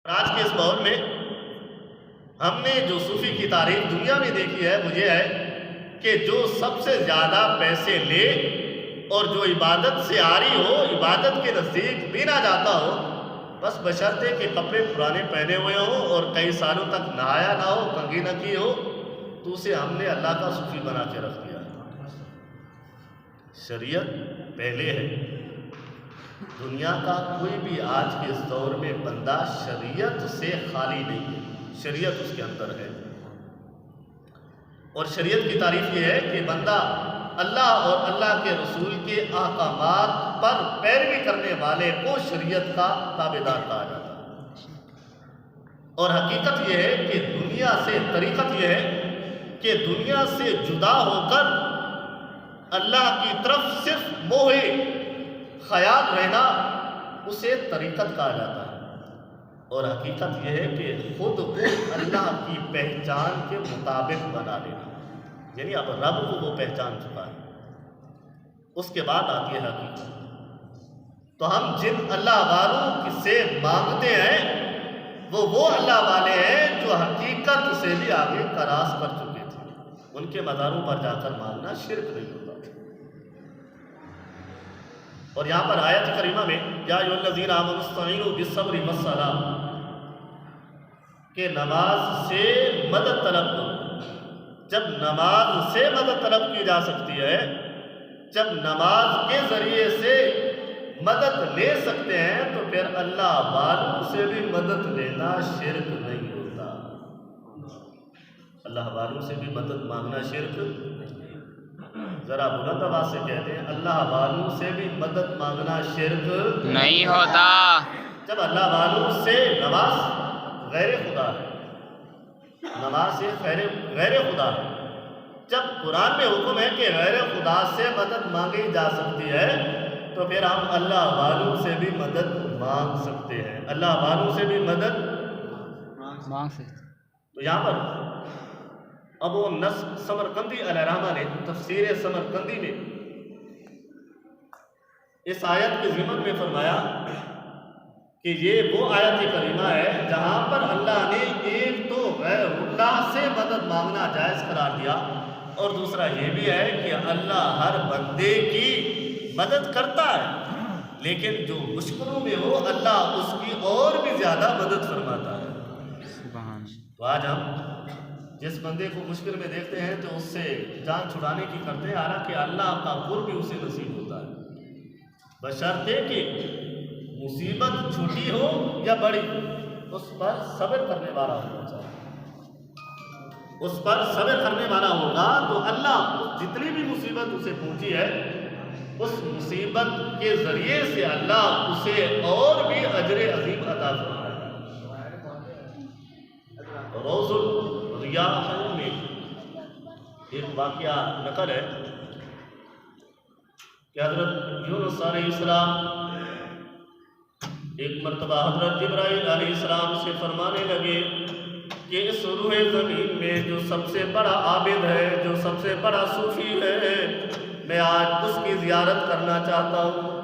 آج کے اس دور میں ہم نے جو صوفی کی تعریف دنیا میں دیکھی ہے وہ یہ ہے کہ جو سب سے زیادہ پیسے لے اور جو عبادت سے عاری ہو، عبادت کے نزدیک بھی نہ جاتا ہو، بس بشرطے کہ کپڑے پرانے پہنے ہوئے ہوں اور کئی سالوں تک نہایا نہ ہو، کنگھی نہ کی ہو، تو اسے ہم نے اللہ کا صوفی بنا کے رکھ دیا ہے۔ شریعت پہلے ہے۔ دنیا کا کوئی بھی آج کے اس دور میں بندہ شریعت سے خالی نہیں ہے، شریعت اس کے اندر ہے۔ اور شریعت کی تعریف یہ ہے کہ بندہ اللہ اور اللہ کے رسول کے احکامات پر پیروی کرنے والے کو شریعت کا تابعدار کہا جاتا ہے۔ اور حقیقت یہ ہے کہ دنیا سے طریقت یہ ہے کہ دنیا سے جدا ہو کر اللہ کی طرف صرف موہ خیال رہنا اسے طریقت کہا جاتا ہے۔ اور حقیقت یہ ہے کہ خود کو اللہ کی پہچان کے مطابق بنا لینا، یعنی اب رب کو وہ پہچان چکا ہے، اس کے بعد آتی ہے حقیقت۔ تو ہم جن اللہ والوں سے مانگتے ہیں وہ اللہ والے ہیں جو حقیقت سے بھی آگے کراس کر چکے تھے۔ ان کے مزاروں پر جا کر مانگنا شرک نہیں ہوتا۔ اور یہاں پر آیت کریمہ میں یا ایھا الذین آمنوا استعینوا بالصبر والصلاۃ کہ نماز سے مدد طلب کرو۔ جب نماز سے مدد طلب کی جا سکتی ہے، جب نماز کے ذریعے سے مدد لے سکتے ہیں، تو پھر اللہ والوں سے بھی مدد لینا شرک نہیں ہوتا۔ اللہ والوں سے بھی مدد مانگنا شرک ذرا بلند آواز سے کہتے ہیں، اللہ والوں سے بھی مدد مانگنا شرک نہیں ہوتا۔ جب اللہ والوں سے نماز غیر خدا ہے، نماز سے غیر خدا ہے، جب قرآن میں حکم ہے کہ غیر خدا سے مدد مانگی جا سکتی ہے، تو پھر ہم اللہ والوں سے بھی مدد مانگ سکتے ہیں، اللہ والوں سے بھی مدد مانگ سکتے۔ تو یہاں پر ابو نصر سمرقندی علیہ رحمہ نے تفسیر سمرقندی میں اس آیت کے ضمن میں فرمایا کہ یہ وہ آیت کریمہ ہے جہاں پر اللہ نے ایک تو غیر اللہ سے مدد مانگنا جائز قرار دیا، اور دوسرا یہ بھی ہے کہ اللہ ہر بندے کی مدد کرتا ہے، لیکن جو مشکلوں میں ہو اللہ اس کی اور بھی زیادہ مدد فرماتا ہے۔ سبحان۔ تو آج ہم جس بندے کو مشکل میں دیکھتے ہیں تو اس سے جان چھڑانے کی کرتے ہیں، حالانکہ اللہ کا قرب بھی اسے نصیب ہوتا ہے، بشرطے کہ مصیبت چھوٹی ہو یا بڑی، اس پر صبر کرنے والا ہونا چاہیے۔ اس پر صبر کرنے والا ہوگا تو اللہ جتنی بھی مصیبت اسے پہنچی ہے، اس مصیبت کے ذریعے سے اللہ اسے اور بھی اجر عظیم عطا فرمائے گا۔ روز الریاح میں ایک واقعہ نقل ہے کہ حضرت یونس علیہ السلام ایک مرتبہ حضرت جبرائیل علیہ السلام سے فرمانے لگے کہ اس روح زمین میں جو سب سے بڑا عابد ہے، جو سب سے بڑا صوفی ہے، میں آج اس کی زیارت کرنا چاہتا ہوں۔